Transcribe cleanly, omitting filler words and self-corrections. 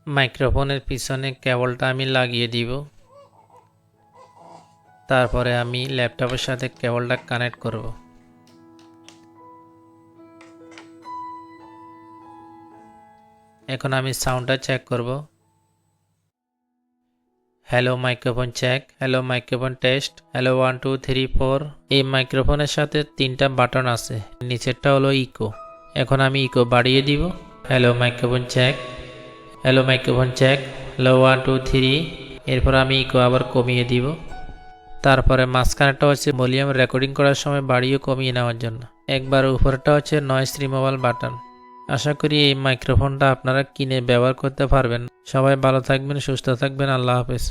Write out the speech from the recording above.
মাইক্রোফোনের পিছনে কেবলটা আমি লাগিয়ে দিব। তারপরে আমি ল্যাপটপের সাথে কেবলটা কানেক্ট করব। এখন আমি সাউন্ডটা চেক করব। Hello microphone check, hello microphone test, hello 1 2 3 4। এই মাইক্রোফোনের সাথে 3টা বাটন আছে, নিচেরটা হলো ইকো। এখন আমি ইকো বাড়িয়ে দিব। Hello microphone check, hello microphone check, hello 1 2 3। এরপর আমি ইকো আবার কমিয়ে দিব। তারপরে মাঝখানেরটা হচ্ছে ভলিউম রেকর্ডিং করার সময় বাড়িয়ে কমিয়ে নেওয়ার জন্য। একবার উপরেরটা হচ্ছে নয়েজ রিমুভাল বাটন। আশা করি এই মাইক্রোফোনটা আপনারা কিনে ব্যবহার করতে পারবেন। সবাই ভালো থাকবেন, সুস্থ থাকবেন। আল্লাহ হাফেজ।